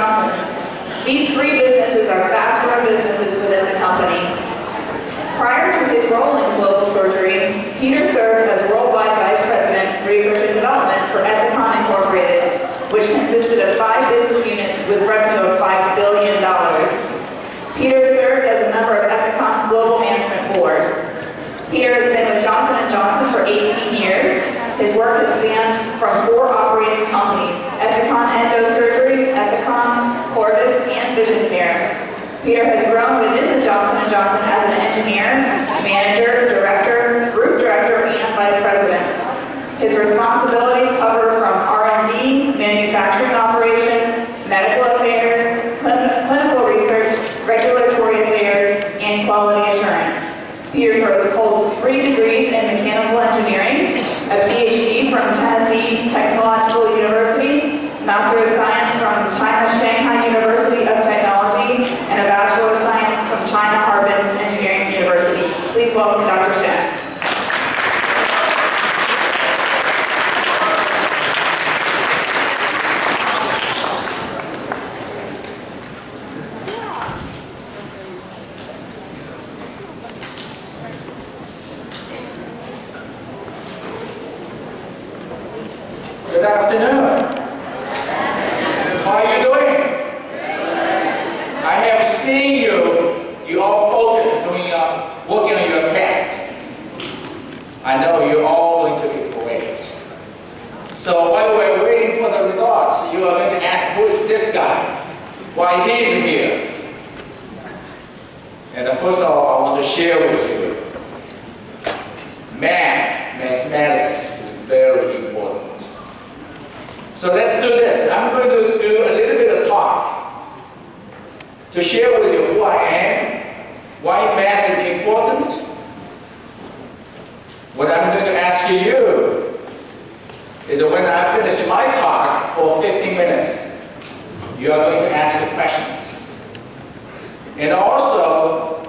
Johnson. These three businesses are fast-growing businesses within the company. Prior to his role in global surgery, Peter served as Worldwide Vice President, Research and Development for Ethicon Incorporated, which consisted of 5 business units with revenue of $5 billion. Peter served as a member of Ethicon's Global Management Board. Peter has been with Johnson & Johnson for 18 years. His work has spanned from 4 operating companies: Ethicon Endosurgery, Ethicon, Corvus, and Vision Care. Peter has grown within the Johnson & Johnson as an engineer, manager, director, group director, and vice president. His responsibilities cover from R&D, manufacturing operations, medical affairs, clinical research, regulatory affairs, and quality assurance. Peter holds 3 degrees in mechanical engineering, a PhD from Tennessee Technological University, Master of Science from China's Shanghai University of Technology, and a Bachelor of Science from China Harbin Engineering University. Please welcome Dr. Shen. Good afternoon. How are you doing? I have seen you all focused working on your test. I know you're all going to be great. So while we're waiting for the results, you are going to ask, who is this guy? Why he's here? And first of all, I want to share with you, mathematics is very important. So let's do this. I'm going to do a little bit of talk to share with you who I am, why math is important. What I'm going to ask you is when I finish my talk for 15 minutes, you are going to ask me questions. And also,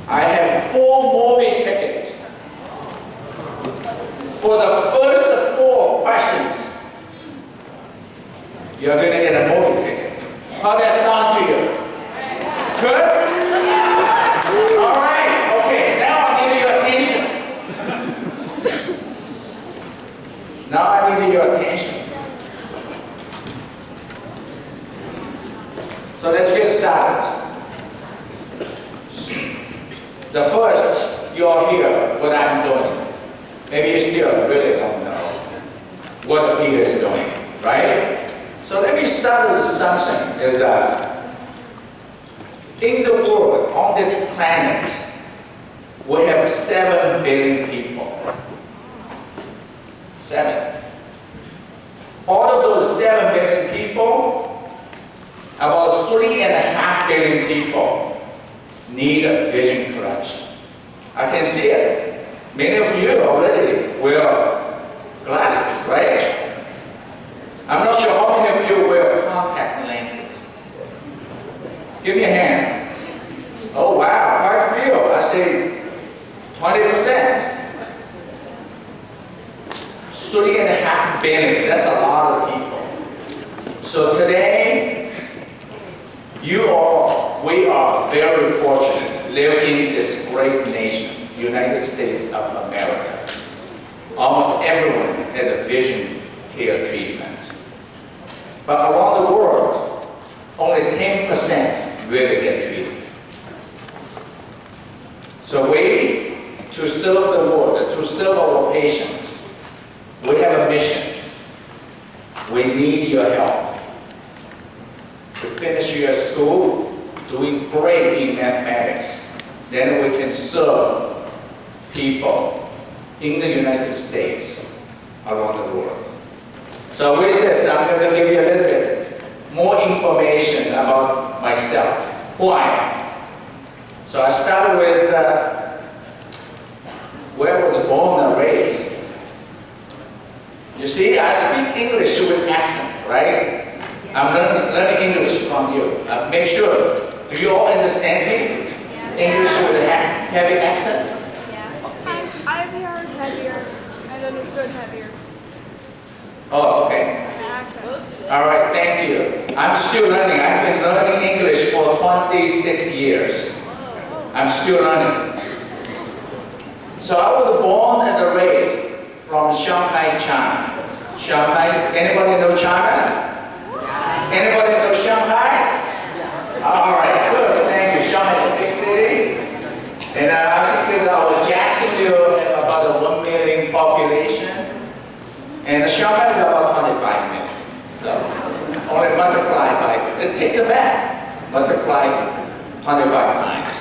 I have 4 movie tickets. For the first 4 questions, you're going to get a movie ticket. How does that sound to you? Good? All right. Okay. Now I need your attention. Now I need your attention. So let's get started. The first, you're here, what I'm doing. Maybe you still really don't know what Peter is doing, right? So let me start with something. Is in the world, on this planet, we have 7 billion people. 7. All of those 7 billion people, about 3.5 billion people need a vision correction. I can see it. Many of you already wear glasses, right? I'm not sure how many of you wear contact lenses. Give me a hand. Oh wow, quite a few. I say 20%. 3.5 billion, that's a lot of people. So today, we are very fortunate living in this great nation. United States of America. Almost everyone had a vision care treatment. But around the world, only 10% really get treated. So to serve the world, to serve our patients, we have a mission. We need your help. To finish your school, doing great in mathematics, then we can serve people in the United States, around the world. So with this, I'm going to give you a little bit more information about myself, who I am. So I started with where I was born and raised. You see, I speak English with accent, right? I'm learning English from you. Make sure, do you all understand me? English with a heavy accent? I've heard heavier and understood heavier. Oh, okay. Accent. All right, thank you. I'm still learning. I've been learning English for 26 years. I'm still learning. So I was born and raised from Shanghai, China. Shanghai, anybody know China? Anybody know Shanghai? All right, good, thank you. Shanghai is a big city. And I think that Jacksonville has about a 1 million population. And Shanghai is about 25 million. So only multiply by, it takes a math, multiply 25 times.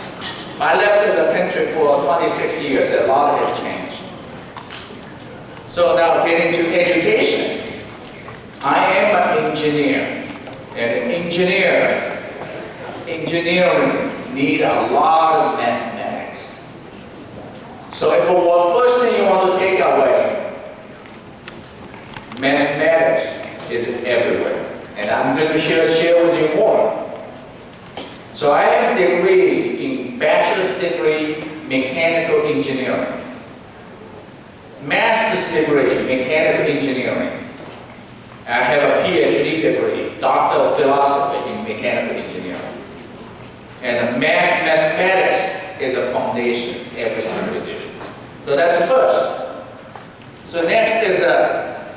I left the country for 26 years, a lot has changed. So now getting to education. I am an engineer, and engineering need a lot of mathematics. So if what first thing you want to take away, mathematics is everywhere. And I'm going to share with you more. So I have a degree in bachelor's degree, mechanical engineering. Master's degree, mechanical engineering. I have a PhD degree, Doctor of Philosophy in mechanical engineering. And mathematics is the foundation of everything we do. So that's the first. So next is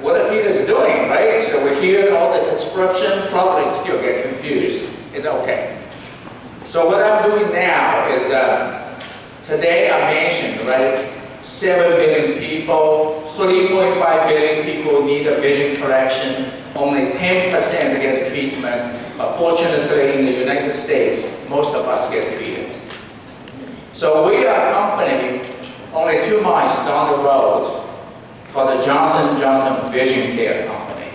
what Peter's doing, right? So we hear all the description, probably still get confused. It's okay. So what I'm doing now is, today I mentioned, right, 7 billion people, 3.5 billion people need a vision correction, only 10% get treatment. But fortunately in the United States, most of us get treated. So we are a company only 2 miles down the road called the Johnson & Johnson Vision Care Company.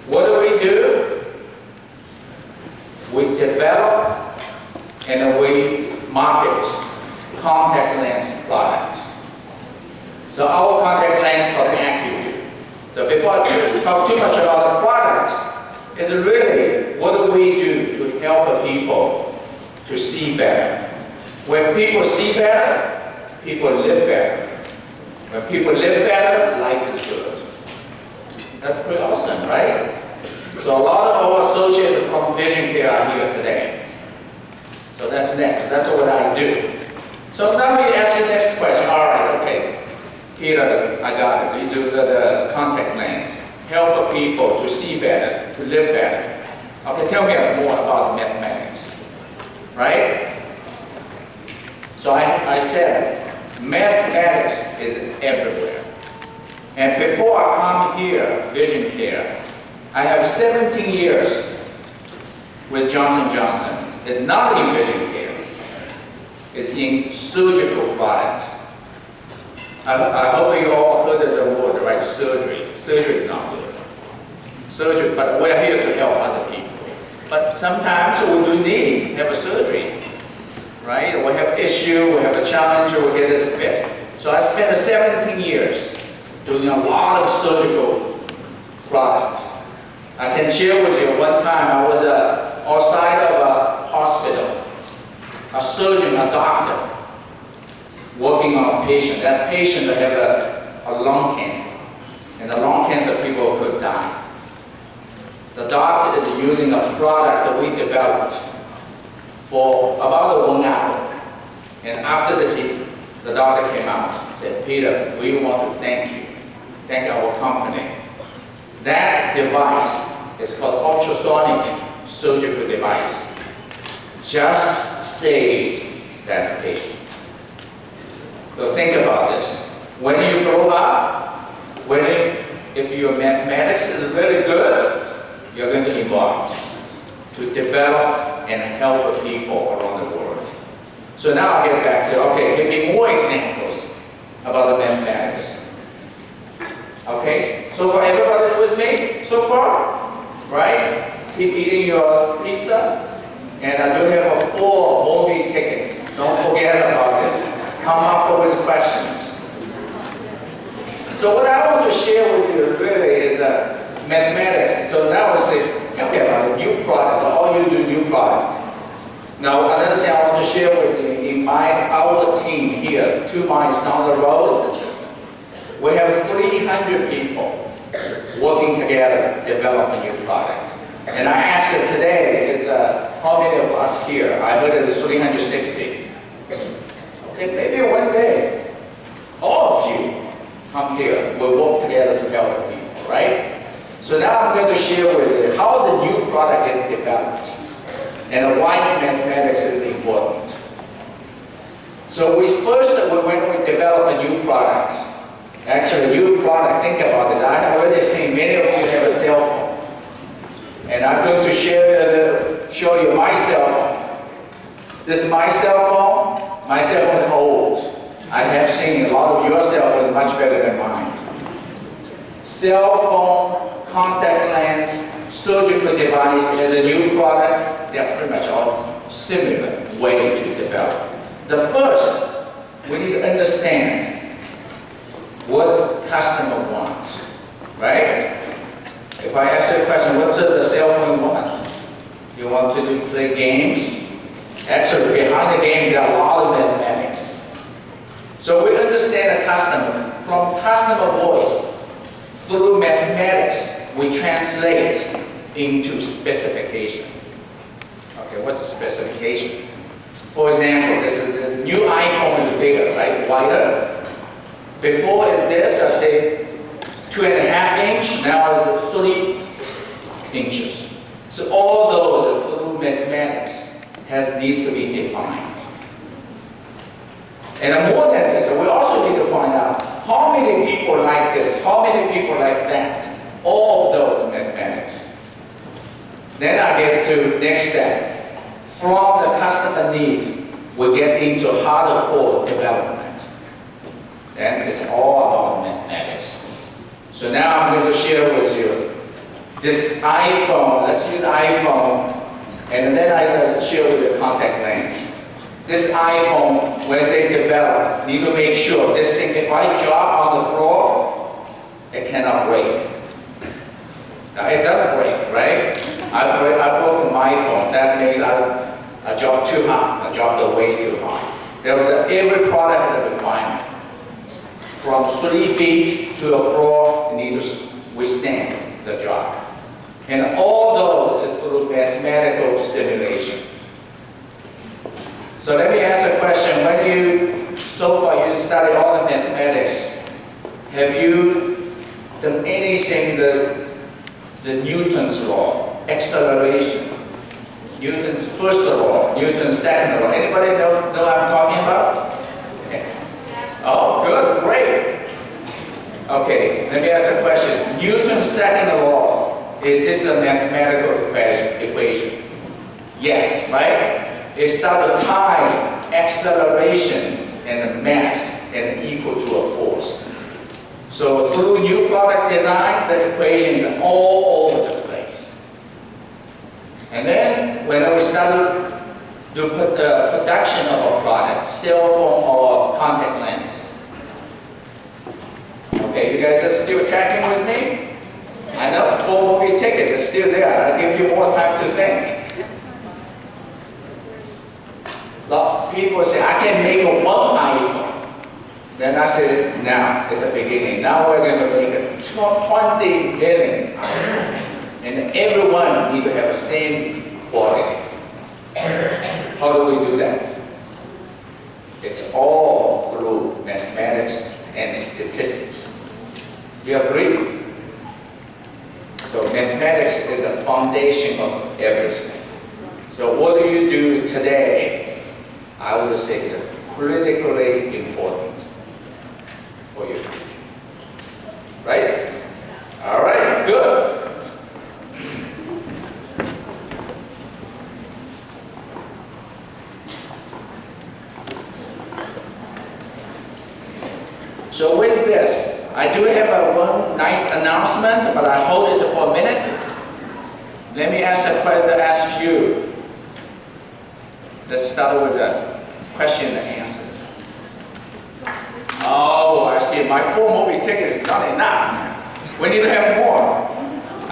What do? We develop and we market contact lens product. So our contact lens is called Attribute. So before I talk too much about the product, is really what do we do to help people to see better? When people see better, people live better. When people live better, life is good. That's pretty awesome, right? So a lot of our associates from Vision Care are here today. So that's next. That's what I do. So now we ask you the next question. All right, okay. Peter, I got it. You do the contact lens. Help people to see better, to live better. Okay, tell me more about mathematics. Right? So I said, mathematics is everywhere. And before I come here, Vision Care, I have 17 years with Johnson & Johnson. It's not in vision care. It's in surgical product. I hope you all heard of the word, right? Surgery. Surgery is not good. Surgery, but we're here to help other people. But sometimes we do need to have a surgery, right? We have an issue, we have a challenge, we get it fixed. So I spent 17 years doing a lot of surgical product. I can share with you, one time I was outside of a hospital, a surgeon, a doctor, working on a patient. That patient had a lung cancer, and the lung cancer people could die. The doctor is using a product that we developed for about 1 hour. And after the scene, the doctor came out and said, Peter, we want to thank our company. That device is called ultrasonic surgical device. Just saved that patient. So think about this. When you grow up, if your mathematics is really good, you're going to be involved to develop and help people around the world. So now I'll get back to, okay, give me more examples about the mathematics. Okay, so for everybody with me so far, right? Keep eating your pizza. And I do have a full movie ticket. Don't forget about this. Come up with questions. So what I want to share with you really is mathematics. So now we say, okay, about a new product, all you do new product. Now another thing I want to share with you, in our team here, 2 miles down the road, we have 300 people working together, develop a new product. And I asked her today, is, how many of us here? I heard it is 360. Okay, maybe one day, all of you come here, we'll work together to help people, right? So now I'm going to share with you how the new product is developed and why mathematics is important. So when we develop a new product, actually a new product, think about this, I have already seen many of you have a cell phone. And I'm going to show you my cell phone. This is my cell phone. My cell phone is old. I have seen a lot of your cell phones much better than mine. Cell phone, contact lens, surgical device, and the new product, they're pretty much all similar way to develop. The first, we need to understand what customer wants, right? If I ask you a question, what does the cell phone want? You want to play games? Actually, behind the game, there are a lot of mathematics. So we understand the customer. From customer voice, through mathematics, we translate into specification. Okay, what's a specification? For example, the new iPhone is bigger, right? Wider. Before this, I say 2.5 inch, now it's 3 inches. So all those through mathematics needs to be defined. And more than this, we also need to find out how many people like this, how many people like that. All of those mathematics. Then I get to next step. From the customer need, we get into hardcore development. And it's all about mathematics. So now I'm going to share with you this iPhone. Let's use the iPhone, and then I share with you contact lens. This iPhone, when they develop, need to make sure this thing, if I drop on the floor, it cannot break. Now, it doesn't break, right? I broke my phone. That means I dropped too high. I dropped it way too high. Every product has a requirement. From 3 feet to the floor, you need to withstand the drop. And all those is through mathematical simulation. So let me ask a question. So far you study all the mathematics, have you done anything, the Newton's law, acceleration, Newton's first law, Newton's second law? Anybody know what I'm talking about? Okay. Oh, good, great. Okay, let me ask a question. Newton's second law, is this the mathematical equation? Yes, right? It starts time, acceleration, and mass, and equal to a force. So through new product design, the equation is all over the place. And then when we started to put the production of a product, cell phone or contact lens. Okay, you guys are still tracking with me? I know, 4 movie ticket is still there. I'll give you more time to think. People say, I can make a one iPhone. Then I said, now, it's a beginning. Now we're going to make a 20 million iPhone. And everyone needs to have the same quality. How do we do that? It's all through mathematics and statistics. You agree? So mathematics is the foundation of everything. So what do you do today? I would say that critically important for your future. Right? All right, good. So with this, I do have one nice announcement, but I hold it for a minute. Let me ask a question to ask you. Let's start with a question and answer. Oh, I see. My 4 movie ticket is not enough. We need to have more.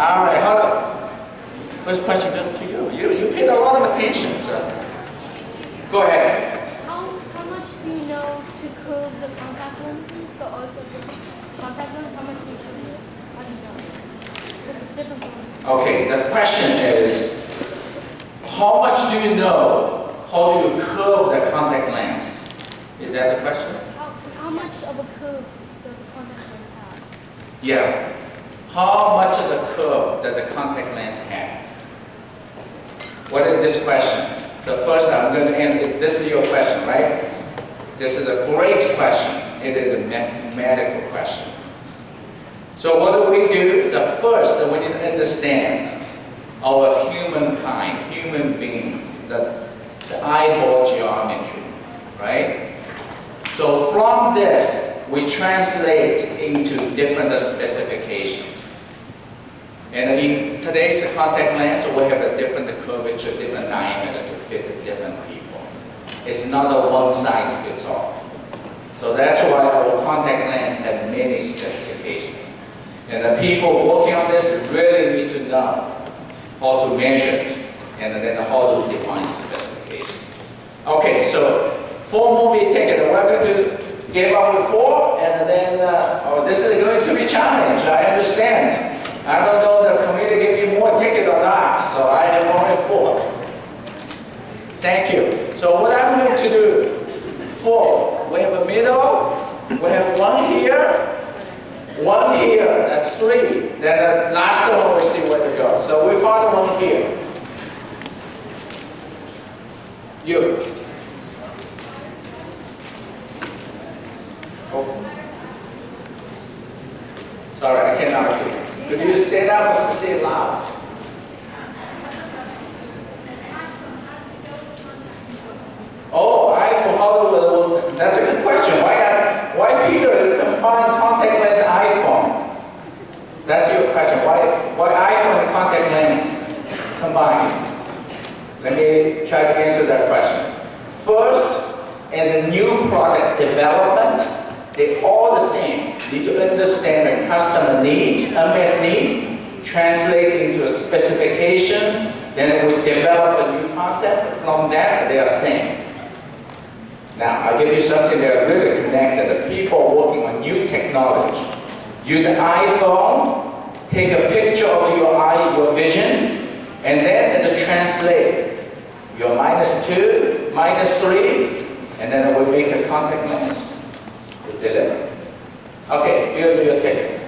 All right, hold up. First question goes to you. You paid a lot of attention, sir. Go ahead. How much do you know to curve the contact lens? So also the contact lens, how much do you curve it? How do you know? different one. Okay, the question is, how much do you know? How do you curve the contact lens? Is that the question? How much of a curve does a contact lens have? Yeah. How much of the curve does the contact lens have? What is this question? The first, I'm going to answer, this is your question, right? This is a great question. It is a mathematical question. So what do? The first, we need to understand our humankind, human being, the eyeball geometry, right? So from this, we translate into different specifications. And in today's contact lens, we have a different curvature, different diameter to fit different people. It's not a one size fits all. So that's why our contact lens have many specifications. And the people working on this really need to know how to measure it and then how to define the specification. Okay, so 4 movie ticket. We're going to give out 4, and then this is going to be challenged. I understand. I don't know the committee give me more ticket or not, so I have only 4. Thank you. So what I'm going to do, 4. We have a middle. We have 1 here. 1 here, that's 3. Then the last one we see where to go. So we found 1 here. You. Oh. Sorry, I cannot hear. Could you stand up and say it loud? Oh, iPhone, how do that's a good question. Why Peter combine contact lens and iPhone? That's your question. Why iPhone and contact lens combined? Let me try to answer that question. First, in the new product development, they're all the same. Need to understand the customer need, unmet need, translate into a specification, then we develop a new concept. From that, they are same. Now, I'll give you something that are really connected. The people working on new technology. Use the iPhone, take a picture of your eye, your vision, and then it translate your -2, -3, and then we make a contact lens to deliver. Okay, here's your ticket.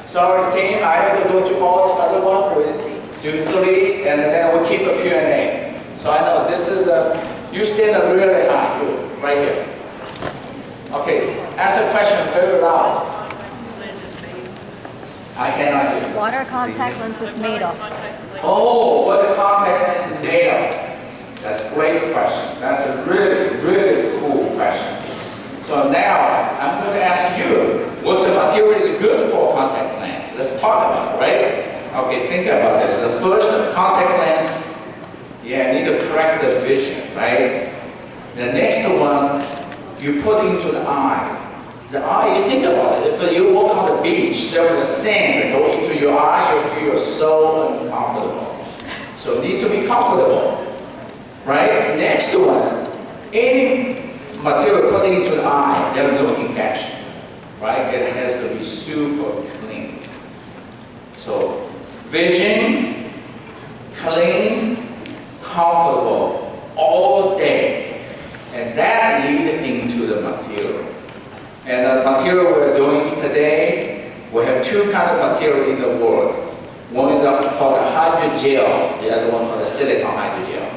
Sorry, team, I have to go to all the other one. We'll do 3, and then we'll keep a Q&A. So I know this is you stand up really high, you, right here. Okay, ask a question very loud. I cannot hear you. What are contact lenses made of? Oh, what the contact lens is made of? That's a great question. That's a really, really cool question. So now, I'm going to ask you, what material is good for contact lens? Let's talk about it, right? Okay, think about this. The first contact lens, yeah, need to correct the vision, right? The next one, you put into the eye. The eye, you think about it. If you walk on the beach, there was sand go into your eye, you feel so uncomfortable. So need to be comfortable, right? Next one, any material put into the eye, there's no infection, right? It has to be super clean. So vision, clean, comfortable all day, and that leads into the material. And the material we're doing today, we have 2 kinds of material in the world. One is called hydrogel, the other one called the silicone hydrogel.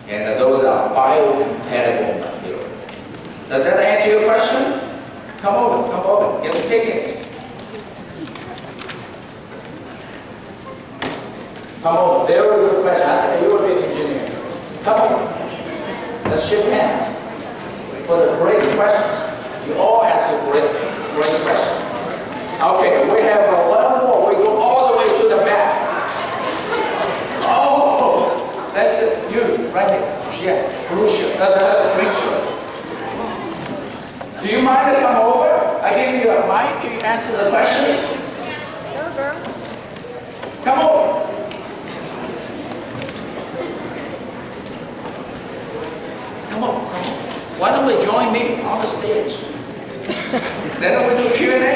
And those are biocompatible material. Does that answer your question? Come over, get the ticket. Come over, very good question. I said, you're an engineer. Come over. Let's shake hands for the great question. You all ask a great question. Okay, we have 1 more. We go all the way to the back. Oh, that's you, right here. Yeah, crucial. Crucial. Do you mind to come over? I give you a mic. Can you answer the question? Go, girl. Come over. Come on. Why don't we join me on the stage? Then we do Q&A.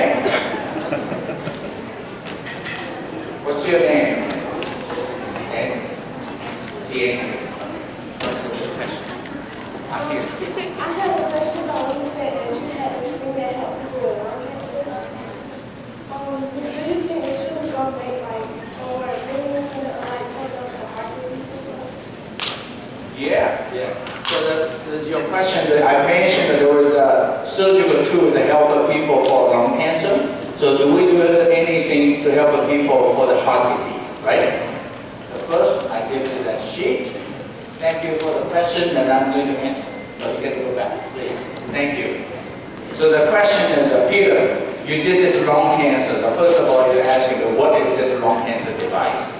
What's your name? Okay. Deandra. What's your question? I'm here. I have a question about when you said that you had anything that helped people with lung cancer. Do you think that you would go make like somewhere really some of the heart disease and stuff? Yeah. So your question, I mentioned that there was a surgical tool to help people for lung cancer. So do we do anything to help people for the heart disease, right? So first, I give you that sheet. Thank you for the question, and I'm going to answer. So you can go back, please. Thank you. So the question is, Peter, you did this lung cancer. Now, first of all, you're asking, what is this lung cancer device?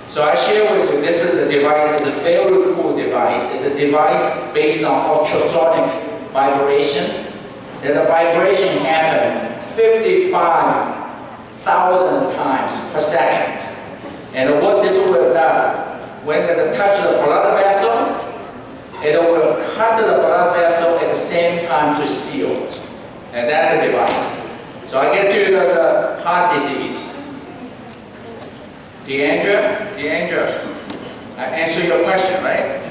So I share with you, this is the device, it's a very cool device. It's a device based on ultrasonic vibration. And the vibration happens 55,000 times per second. And what this will does, when it touches the blood vessel, it will cut the blood vessel at the same time to seal it. And that's a device. So I get to the heart disease. Deandra, I answer your question, right?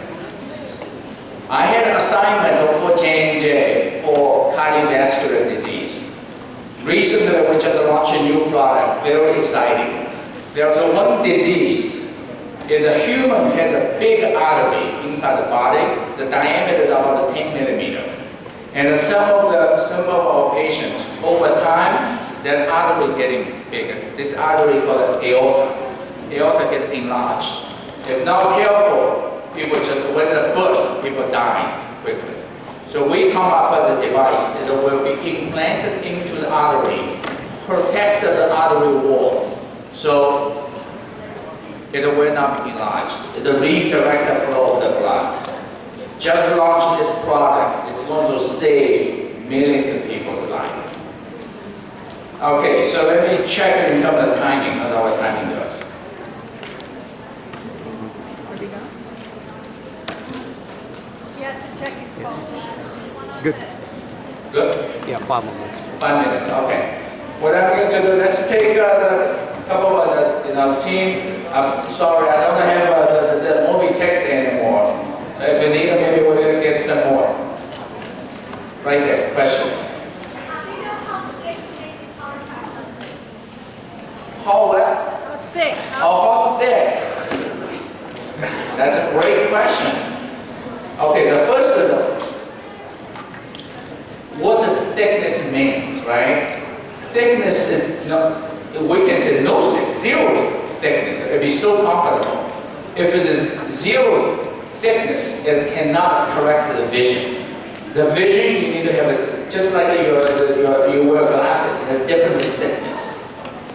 I had an assignment for J&J for cardiovascular disease. Recently, we just launched a new product, very exciting. There's one disease. The human has a big artery inside the body. The diameter is about 10 millimeters. And some of our patients, over time, that artery getting bigger. This artery called aorta. Aorta gets enlarged. If not careful, people just, when it bursts, people die quickly. So we come up with a device that will be implanted into the artery, protect the artery wall. So it will not be enlarged. It will redirect the flow of the blood. Just launch this product. It's going to save millions of people's lives. Okay, so let me check in terms of timing, as our timing does. Yes, check his phone. Good. Good? Yeah, 5 minutes. 5 minutes, okay. What I'm going to do, let's take a couple of the team. I'm sorry, I don't have the movie text anymore. So if you need it, maybe we'll get some more. Right there, question. How what? Thick. How thick? That's a great question. Okay, the first of all, what does thickness means, right? Thickness is we can say no thickness, zero thickness. It would be so comfortable. If it is zero thickness, it cannot correct the vision. The vision, you need to have it, just like you wear glasses, it has different thickness.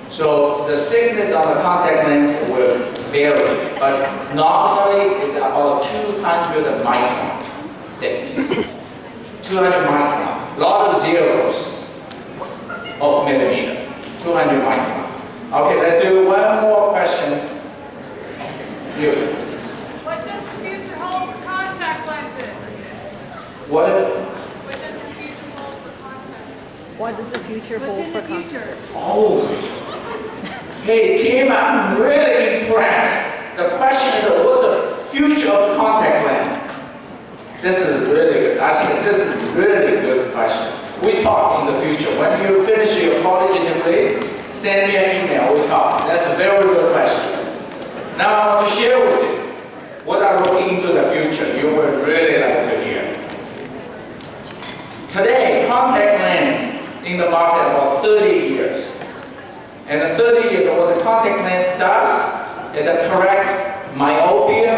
So the thickness on the contact lens will vary, but normally it's about 200 micron thickness. 200 micron, a lot of zeros of millimeter, 200 micron. Okay, let's do one more question. You. What does the future hold for contact lenses? What? What does the future hold for contact lenses? What does the future hold for contact? Oh. Hey team, I'm really impressed. The question is, what's the future of contact lens? This is really good. I think this is a really good question. We talk in the future. When you finish your college degree, send me an email, we talk. That's a very good question. Now I want to share with you what I'm looking into the future. You would really like to hear. Today, contact lens in the market about 30 years. And the 30 years, what the contact lens does is to correct myopia,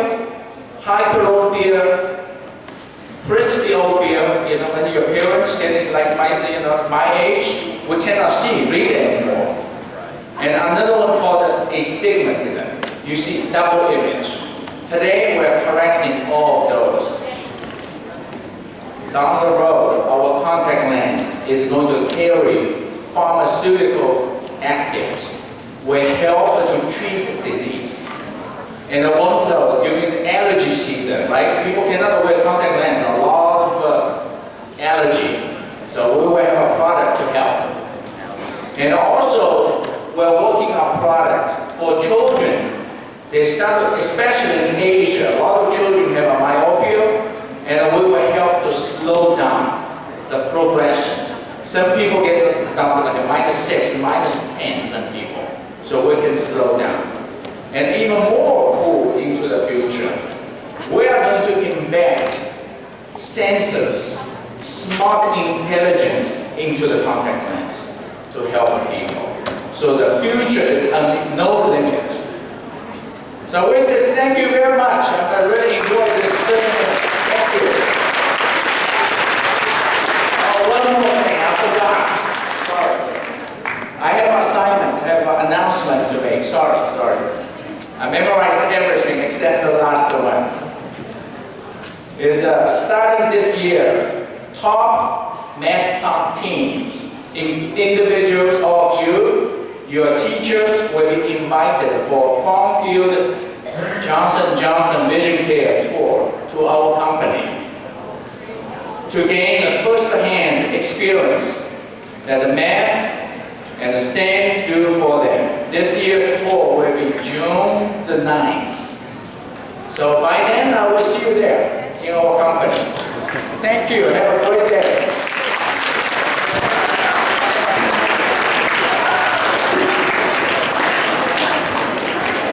hyperopia, presbyopia. You know, when your parents getting like my age, we cannot see, read anymore. And another one called astigmatism. You see double image. Today we're correcting all of those. Down the road, our contact lens is going to carry pharmaceutical actives will help to treat disease. And one of those, during the allergy season, right? People cannot wear contact lens, a lot of allergy. So we will have a product to help. And also, we're working on a product for children, they start, especially in Asia, a lot of children have a myopia, and we will help to slow down the progression. Some people get down to like a -6, -10, some people. So we can slow down. And even more cool into the future, we are going to embed sensors, smart intelligence into the contact lens to help people. So the future is no limit. So with this, thank you very much. I really enjoyed this 30 minutes. Thank you. Oh, one more thing, I forgot. Sorry. I have an assignment, I have an announcement to make. Sorry. I memorized everything except the last one. Is starting this year, top Mathcounts teams, individuals of you, your teachers will be invited for Farmfield Johnson & Johnson Vision Care tour to our company to gain a first-hand experience that the math and the STEM do for them. This year's tour will be June the 9th. So by then I will see you there in our company. Thank you. Have a great day.